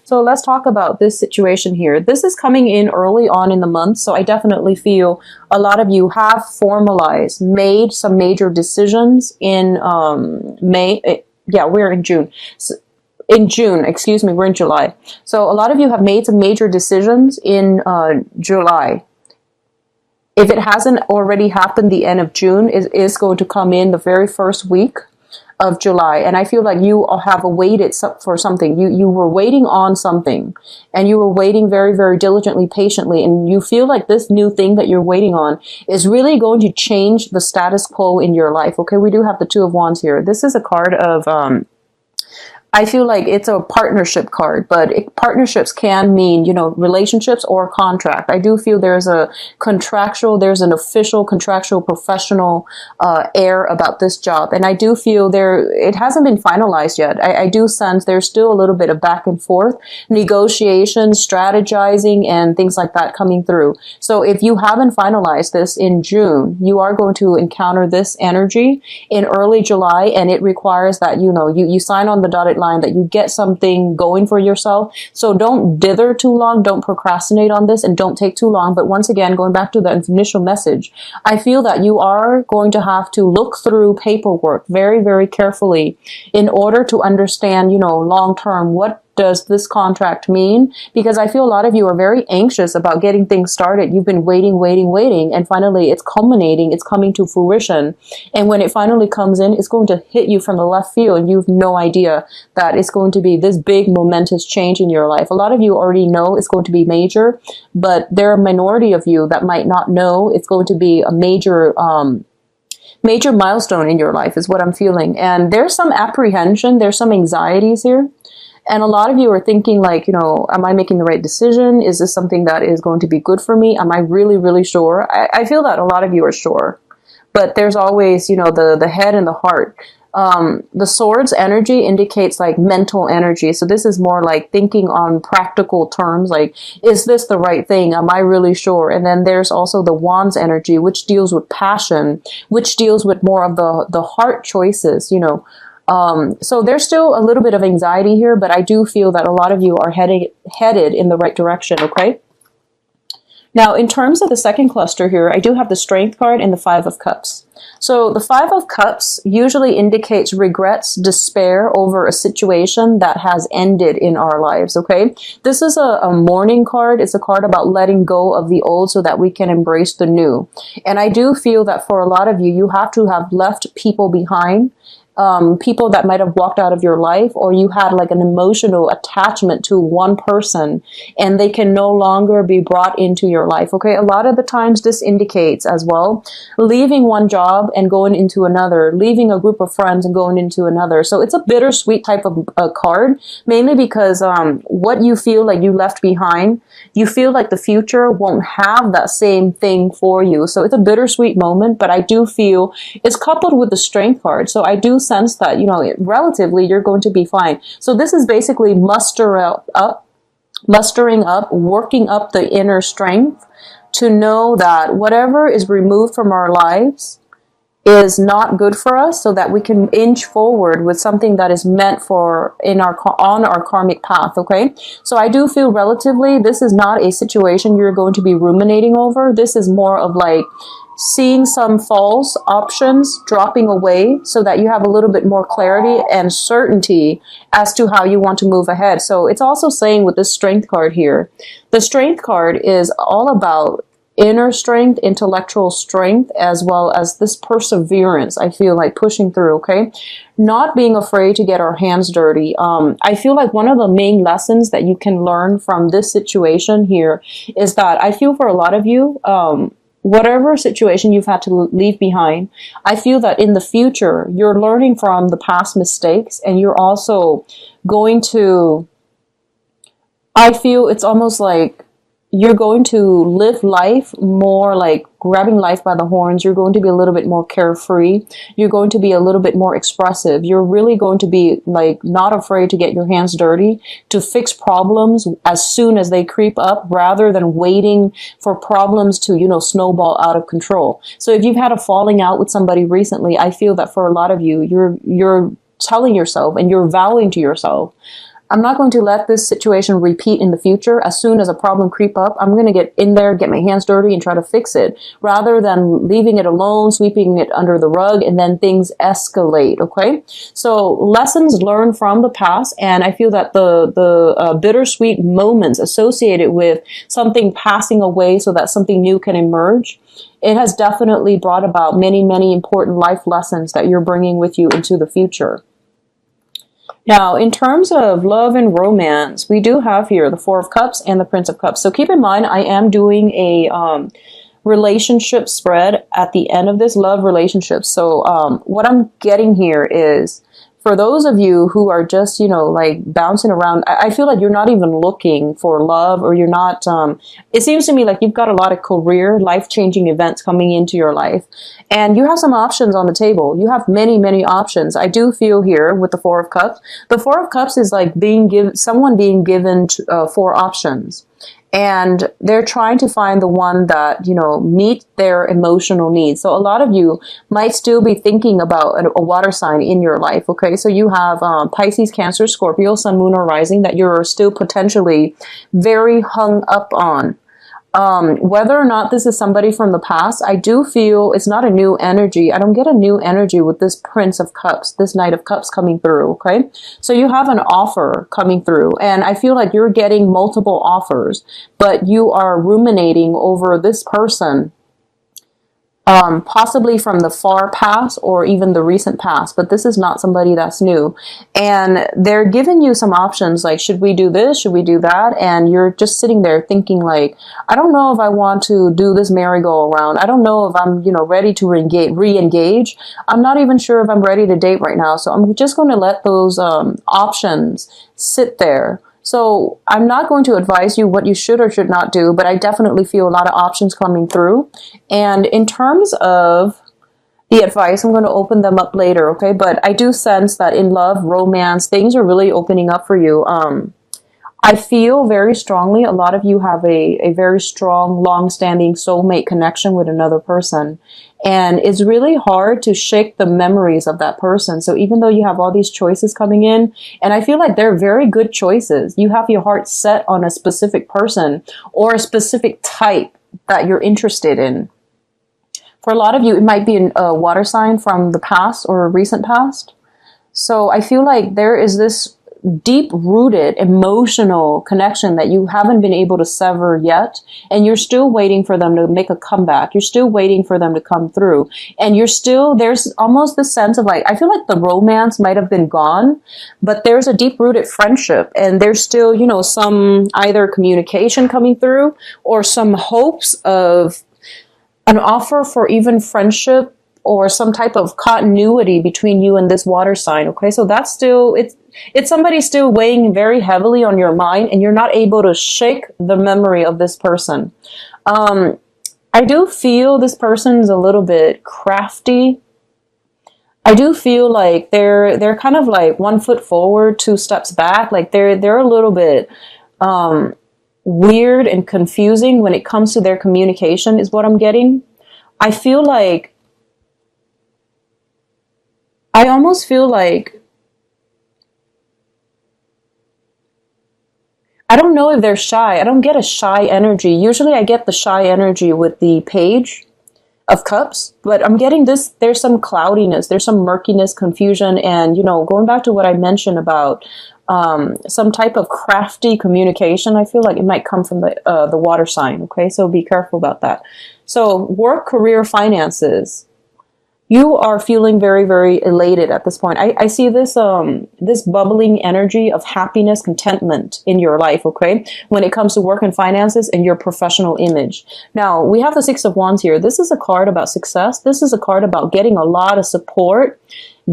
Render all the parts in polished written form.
So let's talk about this situation here. This is coming in early on in the month, so I definitely feel a lot of you have formalized, made some major decisions in May. Yeah, we're in June. So, in June, excuse me, we're in July. So a lot of you have made some major decisions in July. If it hasn't already happened, the end of June is going to come in the very first week of July. And I feel like you have waited for something. You were waiting on something, and you were waiting very, very diligently, patiently. And you feel like this new thing that you're waiting on is really going to change the status quo in your life. Okay, we do have the Two of Wands here. This is a card of, I feel like it's a partnership card, but partnerships can mean, relationships or contract. I do feel there's an official contractual professional air about this job. And I do feel it hasn't been finalized yet. I do sense there's still a little bit of back and forth, negotiation, strategizing, and things like that coming through. So if you haven't finalized this in June, you are going to encounter this energy in early July, and it requires that, you sign on the dotted line, that you get something going for yourself. So don't dither too long, don't procrastinate on this, and don't take too long. But once again, going back to the initial message, I feel that you are going to have to look through paperwork very, very carefully in order to understand, long term, what does this contract mean? Because I feel a lot of you are very anxious about getting things started. You've been waiting, and finally it's culminating, it's coming to fruition. And when it finally comes in, it's going to hit you from the left field, and you have no idea that it's going to be this big momentous change in your life. A lot of you already know it's going to be major, but there are a minority of you that might not know it's going to be a major milestone in your life, is what I'm feeling. And there's some apprehension, there's some anxieties here. And a lot of you are thinking like, am I making the right decision? Is this something that is going to be good for me? Am I really, really sure? I feel that a lot of you are sure, but there's always, the head and the heart. The Swords energy indicates like mental energy. So this is more like thinking on practical terms, like, is this the right thing? Am I really sure? And then there's also the Wands energy, which deals with passion, which deals with more of the heart choices, So there's still a little bit of anxiety here, but I do feel that a lot of you are headed in the right direction, okay? Now, in terms of the second cluster here, I do have the Strength card and the Five of Cups. So the Five of Cups usually indicates regrets, despair over a situation that has ended in our lives, okay? This is a mourning card. It's a card about letting go of the old so that we can embrace the new. And I do feel that for a lot of you, you have to have left people behind, people that might have walked out of your life, or you had like an emotional attachment to one person and they can no longer be brought into your life. Okay. A lot of the times this indicates as well, leaving one job and going into another, leaving a group of friends and going into another. So it's a bittersweet type of card, mainly because, what you feel like you left behind, you feel like the future won't have that same thing for you. So it's a bittersweet moment, but I do feel it's coupled with the Strength card. So I do sense that, relatively you're going to be fine. So this is basically mustering up, working up the inner strength to know that whatever is removed from our lives is not good for us, so that we can inch forward with something that is meant for on our karmic path. Okay. So I do feel relatively, this is not a situation you're going to be ruminating over. This is more of like seeing some false options dropping away so that you have a little bit more clarity and certainty as to how you want to move ahead. So it's also saying with this Strength card here, the Strength card is all about inner strength, intellectual strength, as well as this perseverance. I feel like pushing through, okay? Not being afraid to get our hands dirty. I feel like one of the main lessons that you can learn from this situation here is that I feel for a lot of you, whatever situation you've had to leave behind, I feel that in the future, you're learning from the past mistakes, and you're also going to, I feel it's almost like you're going to live life more like grabbing life by the horns. You're going to be a little bit more carefree. You're going to be a little bit more expressive. You're really going to be like not afraid to get your hands dirty, to fix problems as soon as they creep up, rather than waiting for problems to, snowball out of control. So if you've had a falling out with somebody recently, I feel that for a lot of you, you're telling yourself and you're vowing to yourself, I'm not going to let this situation repeat in the future. As soon as a problem creep up, I'm going to get in there, get my hands dirty and try to fix it, rather than leaving it alone, sweeping it under the rug, and then things escalate, okay? So lessons learned from the past, and I feel that the bittersweet moments associated with something passing away so that something new can emerge, it has definitely brought about many, many important life lessons that you're bringing with you into the future. Now, in terms of love and romance, we do have here the Four of Cups and the Prince of Cups. So keep in mind, I am doing a relationship spread at the end of this, love relationships. So what I'm getting here is, for those of you who are just, you know, like bouncing around, I feel like you're not even looking for love, or you're not, it seems to me like you've got a lot of career, life-changing events coming into your life, and you have some options on the table. You have many, many options. I do feel here with the Four of Cups. The Four of Cups is like someone being given 4 options. And they're trying to find the one that, you know, meet their emotional needs. So a lot of you might still be thinking about a water sign in your life, okay? So you have Pisces, Cancer, Scorpio, Sun, Moon, or Rising that you're still potentially very hung up on. Whether or not this is somebody from the past, I do feel it's not a new energy. I don't get a new energy with this Prince of Cups, this Knight of Cups coming through, okay? So you have an offer coming through, and I feel like you're getting multiple offers, but you are ruminating over this person, possibly from the far past or even the recent past, but this is not somebody that's new. And they're giving you some options like, should we do this? Should we do that? And you're just sitting there thinking like, I don't know if I want to do this merry-go-round. I don't know if I'm, you know, ready to re-engage. I'm not even sure if I'm ready to date right now. So I'm just going to let those options sit there. So I'm not going to advise you what you should or should not do, but I definitely feel a lot of options coming through. And in terms of the advice, I'm going to open them up later, okay? But I do sense that in love, romance, things are really opening up for you. I feel very strongly a lot of you have a very strong, long-standing soulmate connection with another person. And it's really hard to shake the memories of that person. So even though you have all these choices coming in, and I feel like they're very good choices, you have your heart set on a specific person or a specific type that you're interested in. For a lot of you, it might be a water sign from the past or a recent past. So I feel like there is this deep-rooted emotional connection that you haven't been able to sever yet, and you're still waiting for them to make a comeback. You're still waiting for them to come through, and there's almost this sense of like, I feel like the romance might have been gone, but there's a deep-rooted friendship, and there's still, you know, some either communication coming through or some hopes of an offer for even friendship or some type of continuity between you and this water sign, okay? So that's still, it's somebody still weighing very heavily on your mind, and you're not able to shake the memory of this person. I do feel this person's a little bit crafty. I do feel like they're kind of like 1 foot forward, 2 steps back. Like they're a little bit weird and confusing when it comes to their communication is what I'm getting. I almost feel like, I don't know if they're shy. I don't get a shy energy. Usually I get the shy energy with the Page of Cups, but I'm getting this, there's some cloudiness, there's some murkiness, confusion, and, you know, going back to what I mentioned about some type of crafty communication, I feel like it might come from the water sign, okay? So be careful about that. So work, career, finances. You are feeling very, very elated at this point. I see this this bubbling energy of happiness, contentment in your life, okay? When it comes to work and finances and your professional image. Now, we have the Six of Wands here. This is a card about success. This is a card about getting a lot of support,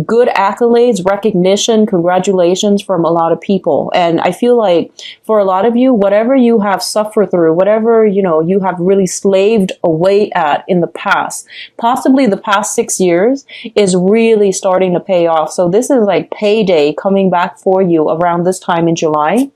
good accolades, recognition, congratulations from a lot of people. And I feel like for a lot of you, whatever you have suffered through, whatever, you know, you have really slaved away at in the past, possibly the past 6 years, is really starting to pay off. So this is like payday coming back for you around this time in July.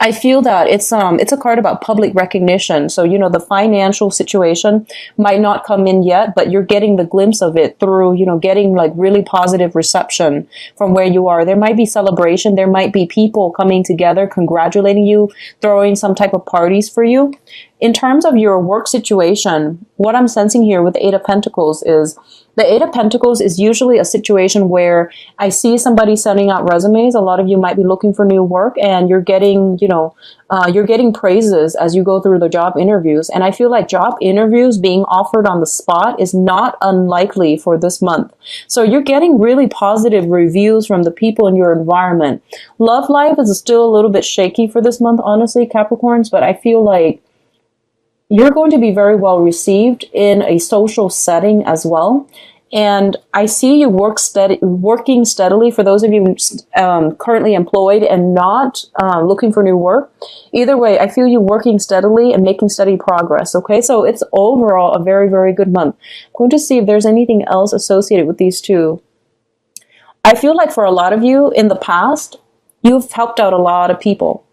I feel that it's a card about public recognition. So, you know, the financial situation might not come in yet, but you're getting the glimpse of it through, you know, getting like really positive reception from where you are. There might be celebration. There might be people coming together, congratulating you, throwing some type of parties for you. In terms of your work situation, what I'm sensing here with the Eight of Pentacles is the Eight of Pentacles is usually a situation where I see somebody sending out resumes. A lot of you might be looking for new work and you're getting, you know, you're getting praises as you go through the job interviews. And I feel like job interviews being offered on the spot is not unlikely for this month. So you're getting really positive reviews from the people in your environment. Love life is still a little bit shaky for this month, honestly, Capricorns, but I feel like you're going to be very well received in a social setting as well. And I see you working steadily for those of you currently employed and not looking for new work. Either way, I feel you working steadily and making steady progress. Okay, so it's overall a very, very good month. I'm going to see if there's anything else associated with these two. I feel like for a lot of you in the past, you've helped out a lot of people.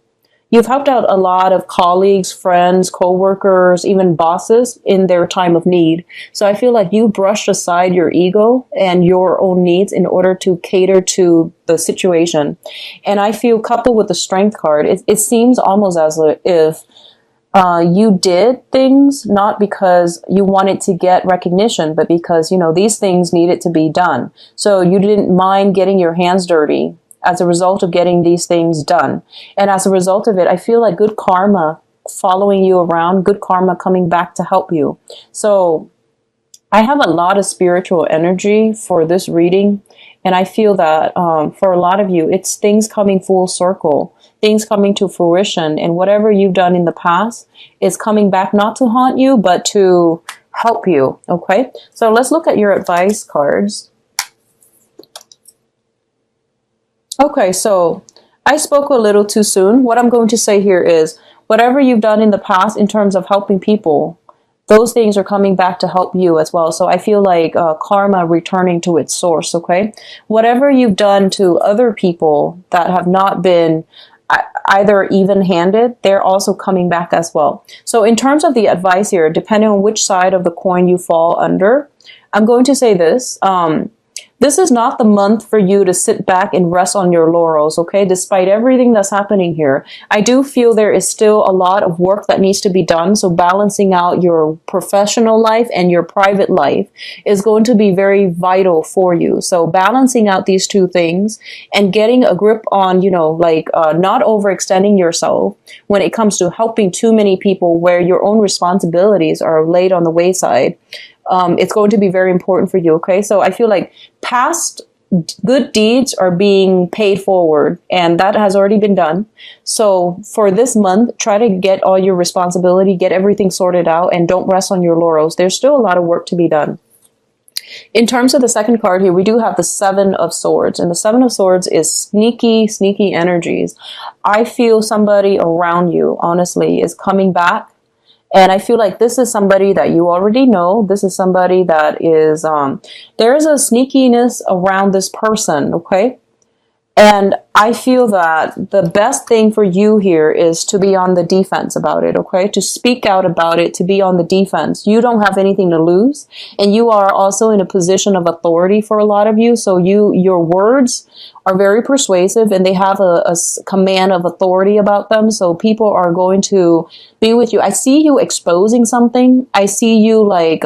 You've helped out a lot of colleagues, friends, co-workers, even bosses in their time of need. So I feel like you brushed aside your ego and your own needs in order to cater to the situation. And I feel coupled with the Strength card, it seems almost as if you did things not because you wanted to get recognition, but because, you know, these things needed to be done. So you didn't mind getting your hands dirty as a result of getting these things done. And as a result of it, I feel like good karma following you around, good karma coming back to help you. So I have a lot of spiritual energy for this reading. And I feel that for a lot of you, it's things coming full circle, things coming to fruition. And whatever you've done in the past is coming back not to haunt you, but to help you. Okay, so let's look at your advice cards. Okay, so I spoke a little too soon. What I'm going to say here is whatever you've done in the past in terms of helping people, those things are coming back to help you as well. So I feel like karma returning to its source, okay? Whatever you've done to other people that have not been either even-handed, they're also coming back as well. So in terms of the advice here, depending on which side of the coin you fall under, I'm going to say this. This is not the month for you to sit back and rest on your laurels, okay? Despite everything that's happening here, I do feel there is still a lot of work that needs to be done. So balancing out your professional life and your private life is going to be very vital for you. So balancing out these two things and getting a grip on, you know, like not overextending yourself when it comes to helping too many people where your own responsibilities are laid on the wayside. It's going to be very important for you, okay? So I feel like past good deeds are being paid forward, and that has already been done. So for this month, try to get all your responsibility, get everything sorted out, and don't rest on your laurels. There's still a lot of work to be done. In terms of the second card here, we do have the Seven of Swords, and the Seven of Swords is sneaky, sneaky energies. I feel somebody around you, honestly, is coming back. And I feel like this is somebody that you already know. This is somebody that is, there's a sneakiness around this person, okay? And I feel that the best thing for you here is to be on the defense about it, okay? To speak out about it, to be on the defense. You don't have anything to lose. And you are also in a position of authority for a lot of you. So your words are very persuasive and they have a command of authority about them. So people are going to be with you. I see you exposing something. I see you like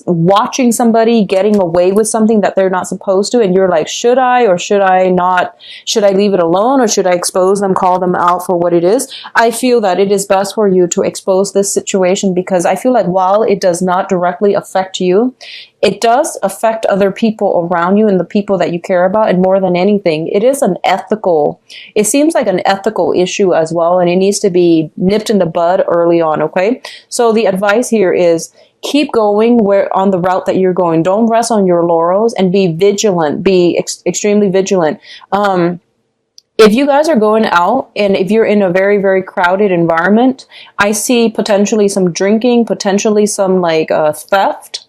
watching somebody getting away with something that they're not supposed to. And you're like, should I or should I not? Should I leave it alone or should I expose them, call them out for what it is? I feel that it is best for you to expose this situation because I feel like while it does not directly affect you, it does affect other people around you and the people that you care about. And more than anything, it seems like an ethical issue as well. And it needs to be nipped in the bud early on. Okay. So the advice here is keep going on the route that you're going. Don't rest on your laurels and be vigilant, be extremely vigilant. If you guys are going out and if you're in a very, very crowded environment, I see potentially some drinking, potentially some like theft.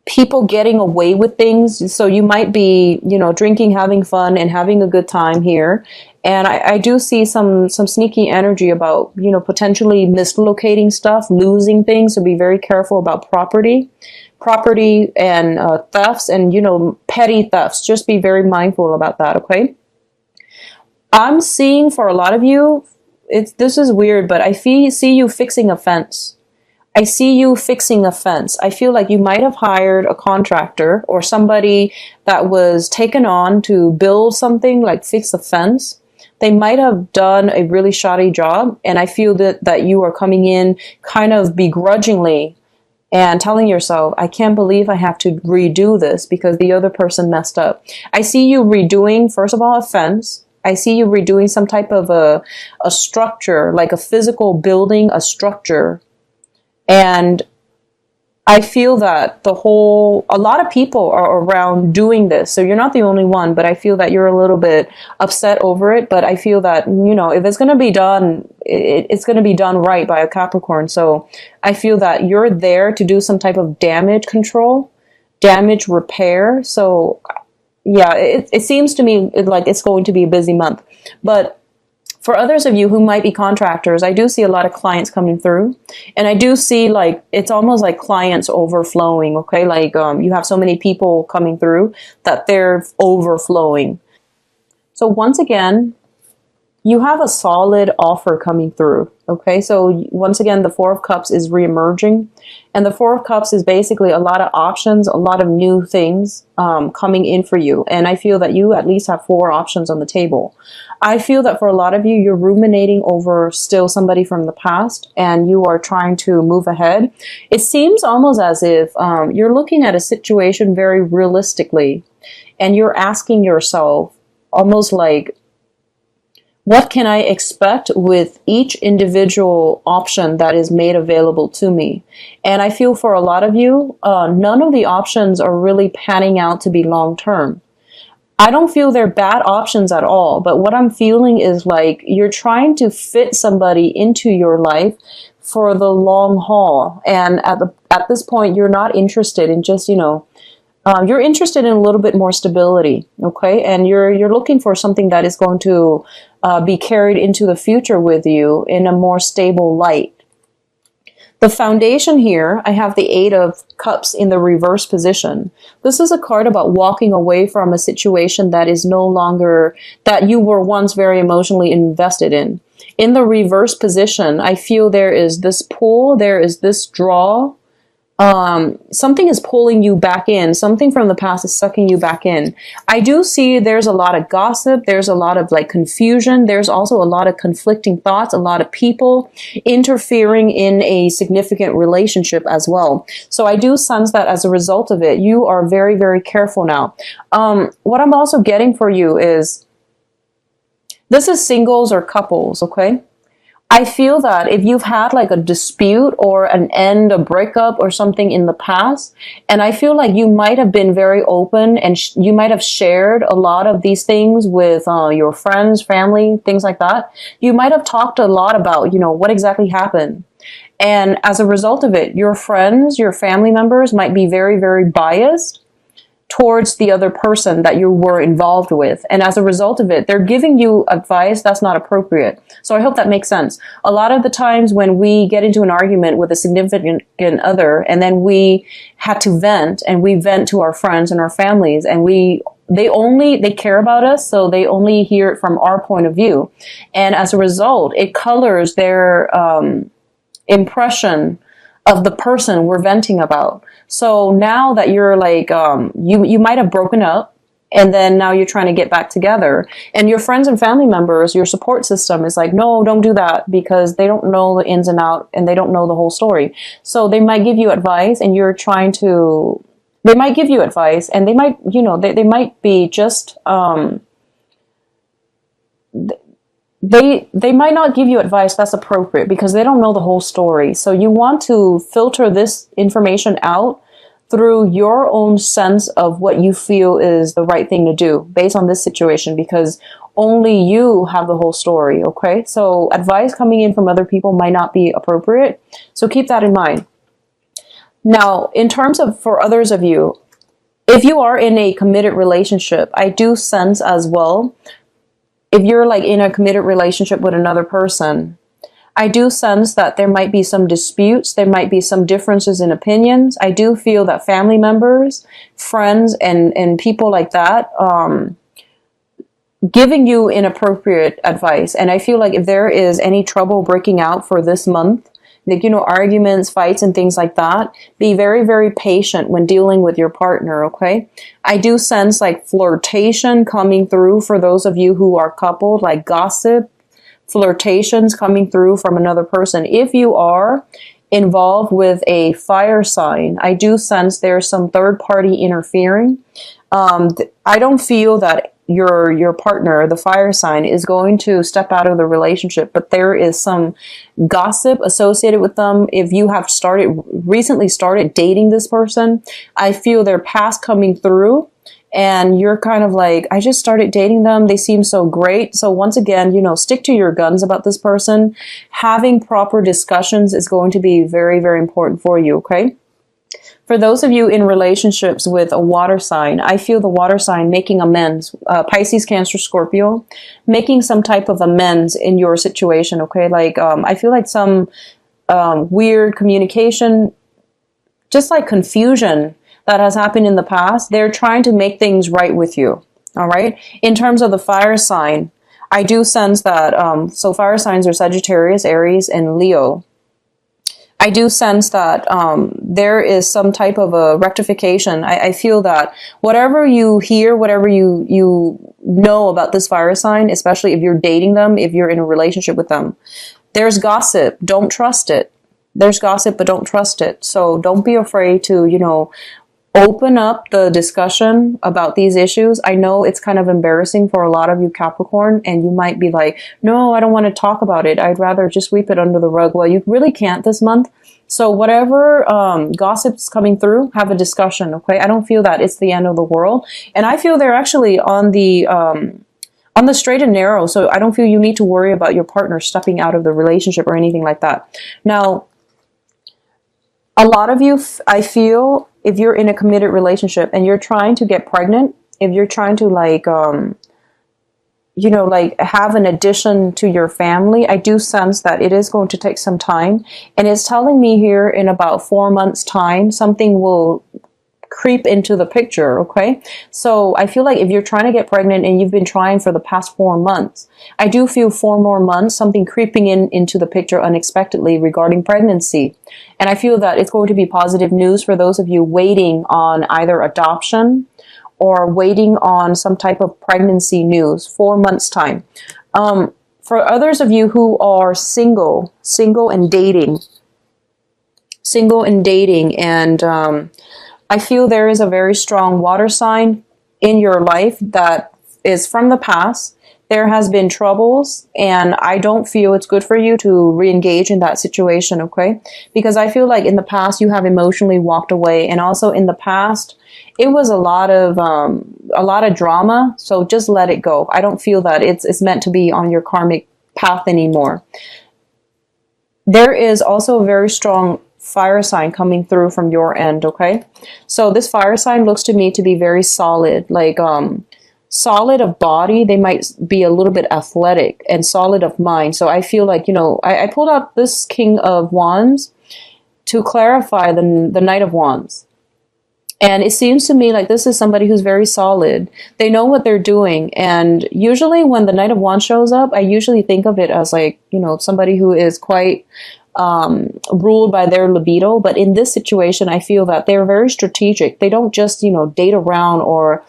People getting away with things. So you might be, drinking, having fun and having a good time here. And I do see some sneaky energy about, you know, potentially mislocating stuff, losing things. So be very careful about property and thefts and, you know, petty thefts. Just be very mindful about that, okay? I'm seeing for a lot of you, this is weird, but I see you fixing a fence. I see you fixing a fence. I feel like you might have hired a contractor or somebody that was taken on to build something, like fix a fence. They might have done a really shoddy job, and I feel that you are coming in kind of begrudgingly and telling yourself, I can't believe I have to redo this because the other person messed up. I see you redoing, first of all, a fence. I see you redoing some type of a structure, like a physical building, a structure. And I feel that a lot of people are around doing this. So you're not the only one, but I feel that you're a little bit upset over it. But I feel that, you know, if it's going to be done, it's going to be done right by a Capricorn. So I feel that you're there to do some type of damage control, damage repair. So yeah, it seems to me like it's going to be a busy month. But for others of you who might be contractors, I do see a lot of clients coming through. And I do see, like, it's almost like clients overflowing, okay? Like, you have so many people coming through that they're overflowing. So once again, you have a solid offer coming through, okay? So once again, the Four of Cups is reemerging. And the Four of Cups is basically a lot of options, a lot of new things coming in for you. And I feel that you at least have 4 options on the table. I feel that for a lot of you, you're ruminating over still somebody from the past and you are trying to move ahead. It seems almost as if you're looking at a situation very realistically and you're asking yourself almost like, what can I expect with each individual option that is made available to me? And I feel for a lot of you, none of the options are really panning out to be long-term. I don't feel they're bad options at all, but what I'm feeling is like you're trying to fit somebody into your life for the long haul. And at this point, you're not interested in just, you know, you're interested in a little bit more stability, okay? And you're looking for something that is going to be carried into the future with you in a more stable light. The foundation here, I have the 8 of Cups in the reverse position. This is a card about walking away from a situation that is no longer, that you were once very emotionally invested in. In the reverse position, I feel there is this pull, there is this draw. Something is pulling you back in. Something from the past is sucking you back in. I do see there's a lot of gossip. There's a lot of like confusion. There's also a lot of conflicting thoughts, a lot of people interfering in a significant relationship as well. So I do sense that as a result of it, you are very, very careful now. What I'm also getting for you is, this is singles or couples, okay? I feel that if you've had like a dispute or an end, a breakup or something in the past, and I feel like you might have been very open and you might have shared a lot of these things with your friends, family, things like that. You might have talked a lot about, you know, what exactly happened. And as a result of it, your friends, your family members might be very, very biased towards the other person that you were involved with. And as a result of it, they're giving you advice that's not appropriate. So I hope that makes sense. A lot of the times when we get into an argument with a significant other and then we had to vent, and we vent to our friends and our families, and they care about us, so they only hear it from our point of view. And as a result, it colors their impression of the person we're venting about. So now that you're like, you might have broken up, and then now you're trying to get back together, and your friends and family members, your support system is like, no, don't do that, because they don't know the ins and outs and they don't know the whole story. So they might give you advice, and you're trying to, they might give you advice, and they might, you know, they might be just, they might not give you advice that's appropriate because they don't know the whole story. So you want to filter this information out through your own sense of what you feel is the right thing to do based on this situation, because only you have the whole story, okay? So advice coming in from other people might not be appropriate. So keep that in mind. Now, in terms of for others of you, if you are in a committed relationship, I do sense as well if you're like in a committed relationship with another person, I do sense that there might be some disputes. There might be some differences in opinions. I do feel that family members, friends, and people like that, giving you inappropriate advice. And I feel like if there is any trouble breaking out for this month, like, you know, arguments, fights, and things like that, be very, very patient when dealing with your partner, okay? I do sense like flirtation coming through for those of you who are coupled, like gossip, flirtations coming through from another person. If you are involved with a fire sign, I do sense there's some third party interfering. I don't feel that your partner, the fire sign, is going to step out of the relationship, but there is some gossip associated with them. If you have recently started dating this person, I feel their past coming through, and you're kind of like, I just started dating them. They seem so great. So once again, you know, stick to your guns about this person. Having proper discussions is going to be very, very important for you, okay? For those of you in relationships with a water sign, I feel the water sign making amends, Pisces, Cancer, Scorpio, making some type of amends in your situation, okay? Like, I feel like some weird communication, just like confusion that has happened in the past. They're trying to make things right with you, all right? In terms of the fire sign, I do sense that, so fire signs are Sagittarius, Aries, and Leo. I do sense that there is some type of a rectification. I feel that whatever you hear, whatever you know about this fire sign, especially if you're dating them, if you're in a relationship with them, there's gossip. Don't trust it. There's gossip, but don't trust it. So don't be afraid to, you know, open up the discussion about these issues. I know it's kind of embarrassing for a lot of you Capricorn, and you might be like, no, I don't want to talk about it. I'd rather just sweep it under the rug. Well, you really can't this month. So whatever gossip's coming through, have a discussion, okay? I don't feel that it's the end of the world. And I feel they're actually on the straight and narrow. So I don't feel you need to worry about your partner stepping out of the relationship or anything like that. Now, a lot of you, I feel, if you're in a committed relationship and you're trying to get pregnant, if you're trying to like, you know, like have an addition to your family, I do sense that it is going to take some time. And it's telling me here in about 4 months' time, something will creep into the picture, okay? So I feel like if you're trying to get pregnant and you've been trying for the past 4 months, I do feel 4 more months, something creeping into the picture unexpectedly regarding pregnancy. And I feel that it's going to be positive news for those of you waiting on either adoption or waiting on some type of pregnancy news. 4 months time. For others of you who are single and dating, and I feel there is a very strong water sign in your life that is from the past. There has been troubles, and I don't feel it's good for you to re-engage in that situation, okay? Because I feel like in the past you have emotionally walked away, and also in the past it was a lot of drama. So just let it go. I don't feel that it's meant to be on your karmic path anymore. There is also a very strong fire sign coming through from your end, okay? So this fire sign looks to me to be very solid, like solid of body. They might be a little bit athletic, and solid of mind. So I feel like, you know, I pulled out this King of Wands to clarify the Knight of Wands. And it seems to me like this is somebody who's very solid. They know what they're doing. And usually when the Knight of Wands shows up, I usually think of it as like, you know, somebody who is quite ruled by their libido. But in this situation, I feel that they're very strategic. They don't just, you know, date around or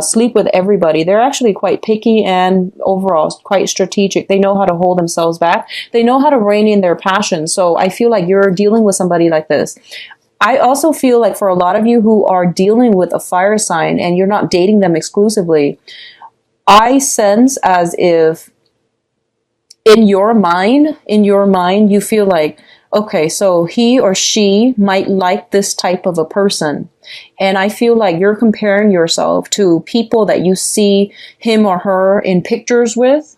sleep with everybody. They're actually quite picky and overall quite strategic. They know how to hold themselves back. They know how to rein in their passion. So I feel like you're dealing with somebody like this. I also feel like for a lot of you who are dealing with a fire sign and you're not dating them exclusively, I sense as if in your mind, you feel like, okay, so he or she might like this type of a person. And I feel like you're comparing yourself to people that you see him or her in pictures with,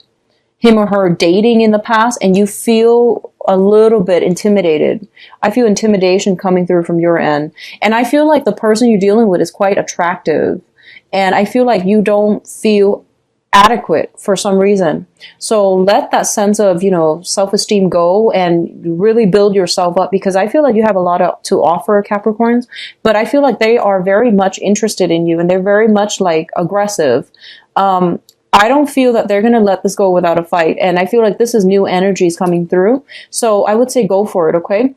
him or her dating in the past, and you feel a little bit intimidated. I feel intimidation coming through from your end. And I feel like the person you're dealing with is quite attractive. And I feel like you don't feel adequate for some reason. So let that sense of, you know, self-esteem go and really build yourself up, because I feel like you have a lot to offer, Capricorns, but I feel like they are very much interested in you and they're very much like aggressive. I don't feel that they're going to let this go without a fight. And I feel like this is new energies coming through. So I would say go for it. Okay.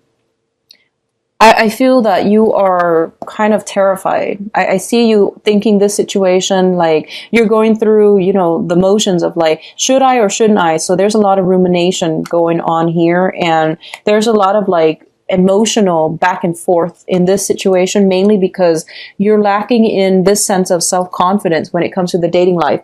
I feel that you are kind of terrified. I see you thinking this situation, like you're going through, you know, the motions of like, should I or shouldn't I? So there's a lot of rumination going on here. And there's a lot of like emotional back and forth in this situation, mainly because you're lacking in this sense of self-confidence when it comes to the dating life.